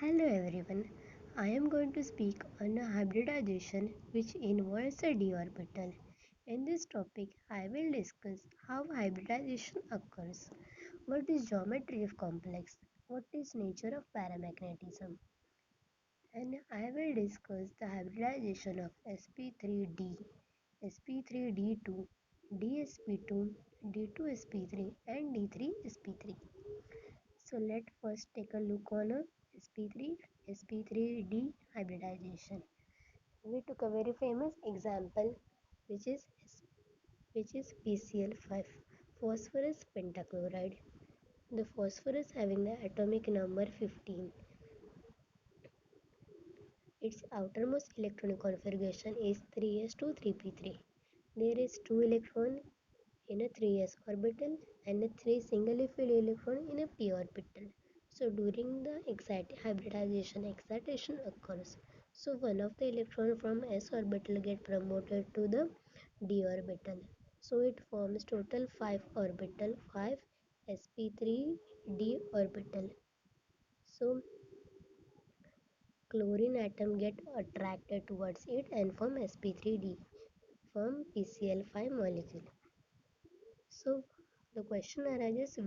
Hello everyone, I am going to speak on hybridization which involves a d orbital. In this topic, I will discuss how hybridization occurs, what is geometry of complex, what is nature of paramagnetism, and I will discuss the hybridization of sp3d, sp3d2, dsp2, d2sp3 and d3sp3. So let's first take a look on a sp3d hybridization. We took a very famous example which is PCl5, phosphorus pentachloride. The phosphorus having the atomic number 15. Its outermost electronic configuration is 3s2 3p3. There is 2 electron in a 3s orbital and a 3 singly filled electron in a p orbital. So during the excitation occurs. So one of the electron from s orbital get promoted to the d orbital. So it forms total 5 orbital, 5 sp3 d orbital. So chlorine atom get attracted towards it and form sp3d from PCl5 molecule. So the question arises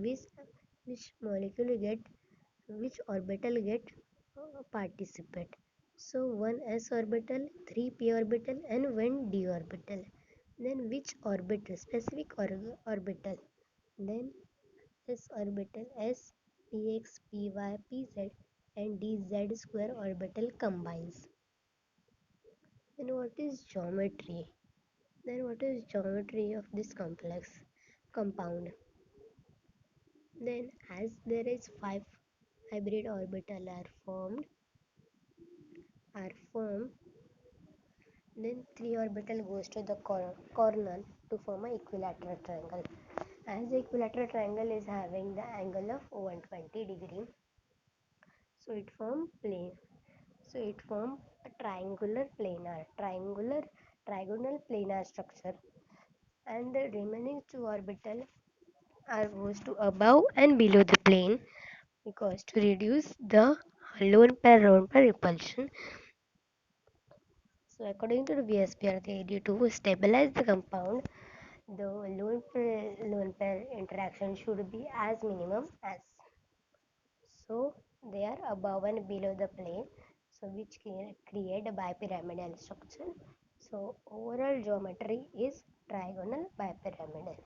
which molecule get which orbital get participate. So one s orbital, 3 p orbital and 1 d orbital. Then which orbital, specific orbital. Then s orbital s, px, py, pz and dz square orbital combines. Then what is geometry? Then what is geometry of this complex compound? Then as there is 5 hybrid orbital are formed, then 3 orbital goes to the corner to form an equilateral triangle. As the equilateral triangle is having the angle of 120 degree, so it form plane. So it form a trigonal planar structure, and the remaining 2 orbital are goes to above and below the plane because to reduce the lone pair repulsion. So according to the VSPR theory, to stabilize the compound, the lone pair interaction should be as minimum as. So they are above and below the plane, so which can create a bipyramidal structure. So overall geometry is trigonal bipyramidal.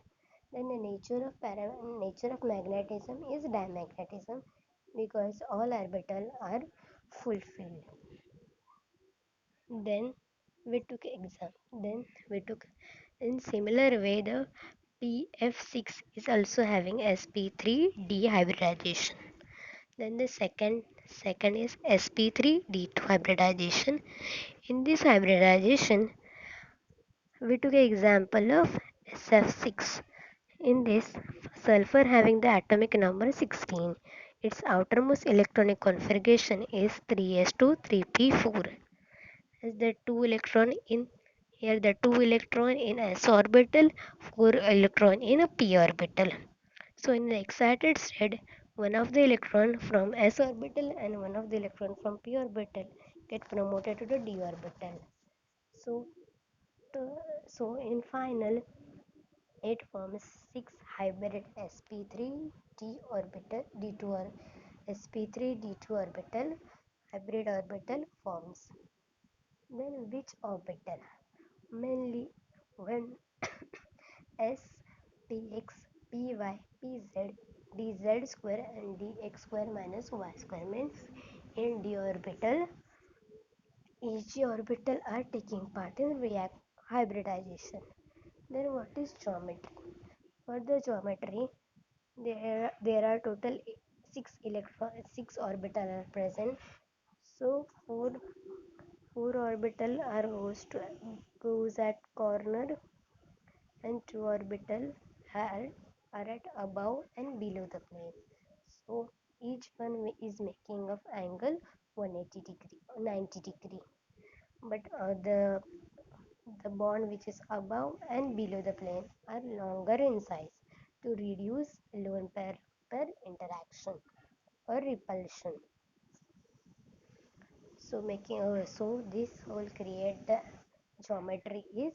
Then the nature of magnetism is dimagnetism because all orbital are fulfilled. Then we took exam. Then we took in similar way the PF6 is also having sp3d hybridization. Then the second is sp3d2 hybridization. In this hybridization, we took an example of SF6. In this, sulfur having the atomic number 16. Its outermost electronic configuration is 3s2 3p4. As the 2 electron in here the 2 electron in s orbital, 4 electron in a p orbital. So in the excited state, one of the electron from s orbital and one of the electron from p orbital get promoted to the d orbital. So so in final, it forms 6 hybrid sp3d orbital d2 or sp3d2 orbital hybrid orbital forms. Then which orbital? Mainly when s, px, py, pz, dz square and dx square minus y square means in d orbital, each orbital are taking part in react hybridization. Then what is geometry? For the geometry, there are total 6 orbital are present. So four orbital are goes at corner and 2 orbital are, are at above and below the plane. So each one is making of angle 180 degree or 90 degree. But the bond which is above and below the plane are longer in size to reduce lone pair interaction or repulsion. So this will create the geometry is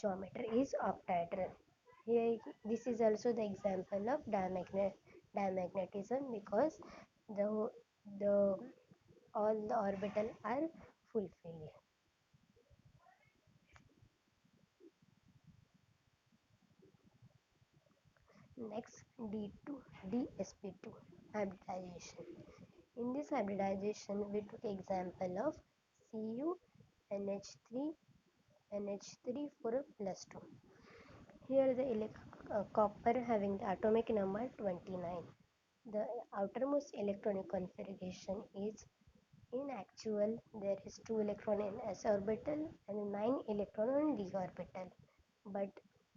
geometry is octahedral. Here, this is also the example of diamagnetism because the the all the orbital are fulfilled. Next, D2 DsP2 hybridization. In this hybridization, we took example of Cu NH3 NH3 for a plus 2. Here the copper having the atomic number 29. The outermost electronic configuration is in actual there is 2 electron in s orbital and 9 electron in d orbital. But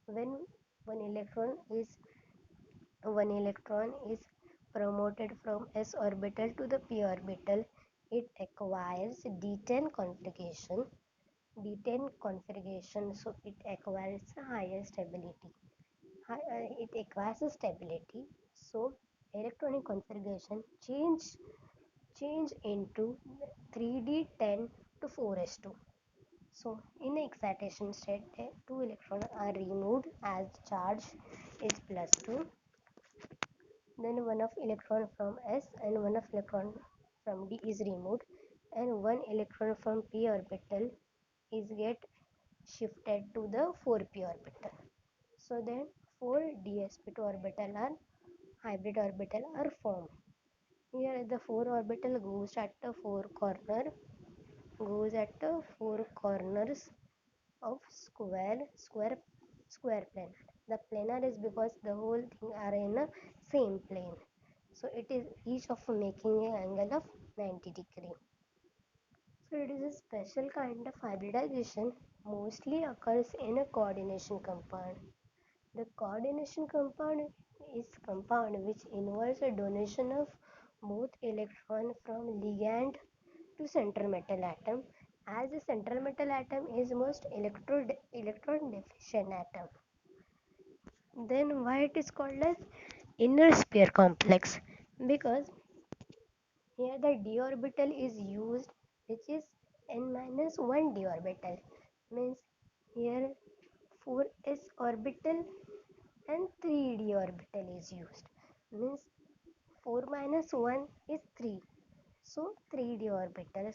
when one electron is one electron is promoted from s orbital to the p orbital, it acquires d10 configuration. D10 configuration, so it acquires a higher stability. It acquires a stability. So electronic configuration change into 3d10 to 4s2. So in the excitation state, the two electrons are removed as charge is plus 2. Then one of electron from s and one of electron from d is removed, and one electron from p orbital is get shifted to the 4p orbital. So then 4 dsp2 orbital are hybrid orbital are formed. Here the 4 orbital goes at the four corners of square plane. The planar is because the whole thing are in a same plane. So it is each of making an angle of 90 degree. So it is a special kind of hybridization mostly occurs in a coordination compound. The coordination compound is compound which involves a donation of both electron from ligand to central metal atom, as the central metal atom is most electron deficient atom. Then why it is called as inner sphere complex? Because here the d orbital is used, which is n minus 1 d orbital, means here 4s orbital and 3d orbital is used, means 4 minus 1 is 3, so 3d orbital.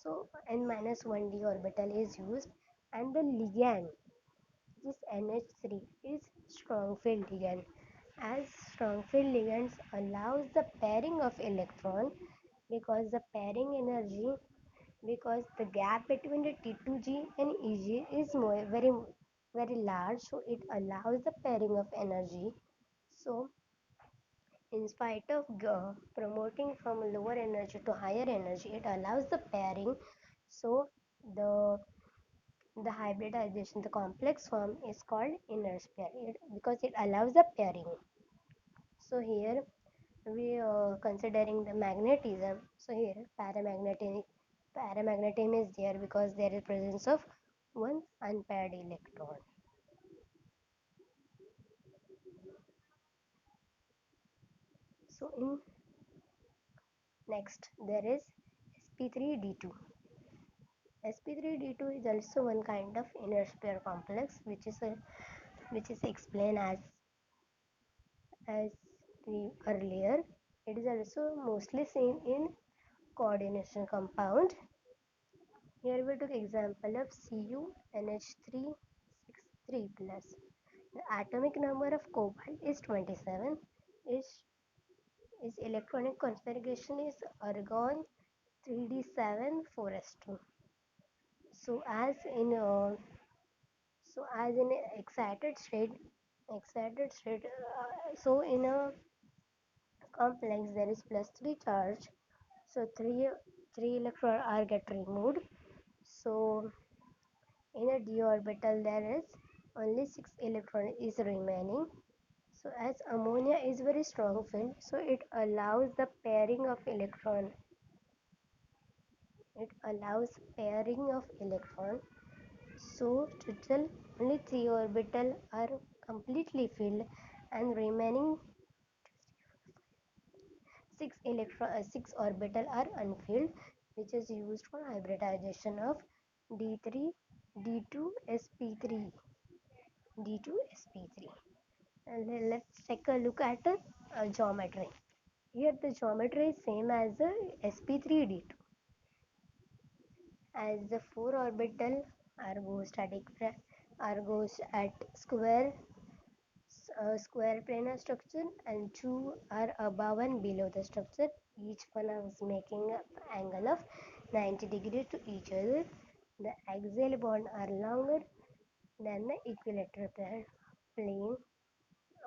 So n minus 1d orbital is used, and the ligand, this NH3, is strong field ligand. As strong field ligands allows the pairing of electron, because the pairing energy, because the gap between the T2G and EG is very large, so it allows the pairing of energy. So in spite of promoting from lower energy to higher energy, it allows the pairing. So the the hybridization, the complex form is called inner sphere because it allows the pairing. So here we are considering the magnetism. So here paramagnetism is there because there is presence of one unpaired electron. So in next there is sp3d2. sp3d2 is also one kind of inner sphere complex which is explained as we earlier. It is also mostly seen in coordination compound. Here we took example of CuNH3 plus. The atomic number of cobalt is 27. Its electronic configuration is argon 3d7 4s2. So as in excited state, so in a complex there is plus 3 charge, so three electrons are get removed. So in a d orbital there is only 6 electron is remaining. So as ammonia is very strong field, so it allows the pairing of electron. It allows pairing of electron. So total only 3 orbital are completely filled, and remaining six orbital are unfilled, which is used for hybridization of D3, D2, sp3, D2, sp3. And then let's take a look at geometry. Here the geometry is same as the sp3d2, as the four orbital are goes at square planar structure, and two are above and below the structure. Each one is making an angle of 90 degrees to each other. The axial bond are longer than the equilateral plane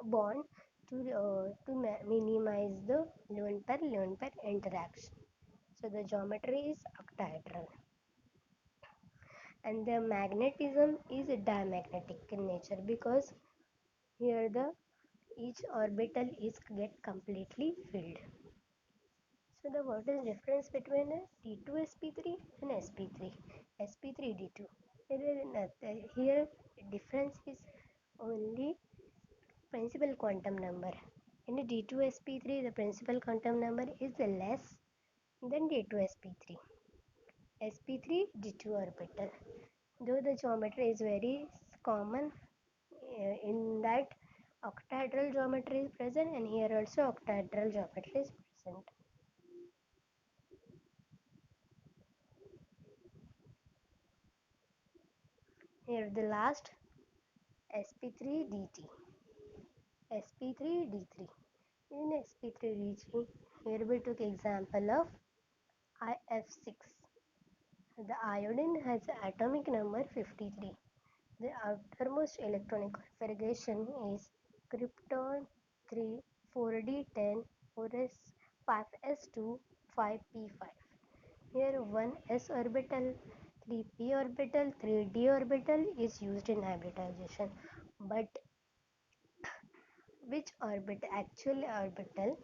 bond to minimize the lone pair interaction. So the geometry is octahedral, and the magnetism is diamagnetic in nature, because here the each orbital is get completely filled. So the what is difference between a D2 sp3 and sp3 sp3 d2? Here difference is only principal quantum number. In the D2 sp3, the principal quantum number is less than D2 sp3. sp3 d2 orbital. Though the geometry is very common, in that octahedral geometry is present, and here also octahedral geometry is present. Here the last sp3 dt, sp3 d3. In sp3 d3, here we took example of if6. The iodine has atomic number 53. The outermost electronic configuration is krypton 3 4d10 4s 5s2 5p5. Here 1s orbital, 3p orbital, 3d orbital is used in hybridization. But which actual orbital?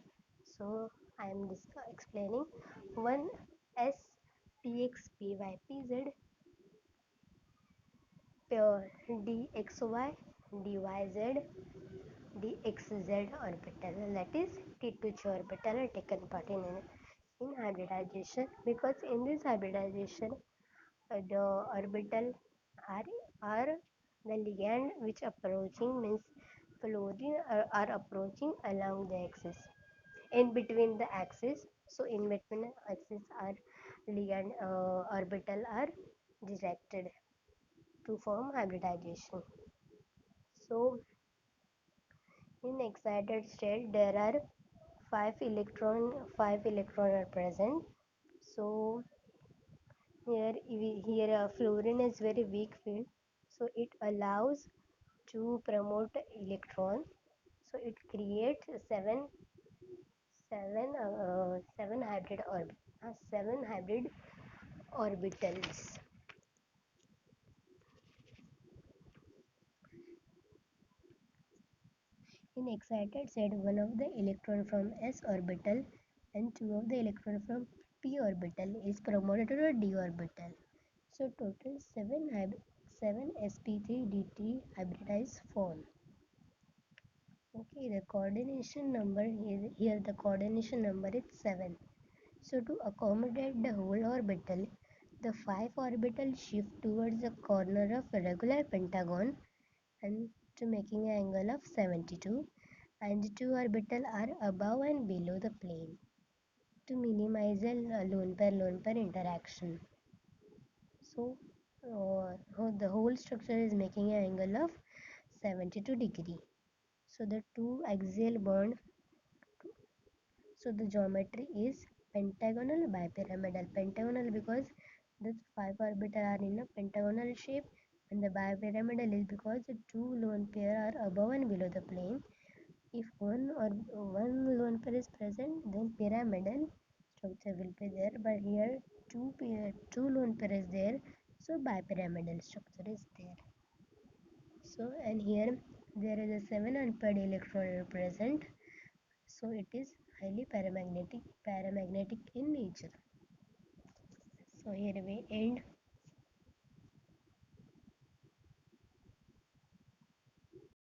So I am explaining. 1s px py pz pure dxy dyz dxz orbital, that is T2 orbital are taken part in hybridization, because in this hybridization the orbital are, are the ligand which approaching means fluorine are approaching along the axis, in between the axis. So in between the axis are ligand orbital are directed to form hybridization. So in excited state there are five electron are present. So here fluorine is very weak field, so it allows to promote electron. So it creates seven hybrid orbitals. In excited state, one of the electron from s orbital and two of the electron from p orbital is promoted to a d orbital. So total seven sp3d3 hybridized form. Okay, the coordination number is here. The coordination number is 7. So to accommodate the whole orbital, the 5 orbital shift towards the corner of a regular pentagon and to making an angle of 72, and the 2 orbital are above and below the plane to minimize the lone pair interaction. So the whole structure is making an angle of 72 degree. So the two axial bond, so the geometry is pentagonal bipyramidal. Pentagonal because the 5 orbital are in a pentagonal shape, and the bipyramidal is because the two lone pair are above and below the plane. If one lone pair is present, then pyramidal structure will be there. But here two lone pair is there, so bipyramidal structure is there. So and here there is a 7 unpaired electron present, so it is highly paramagnetic in nature. So here we end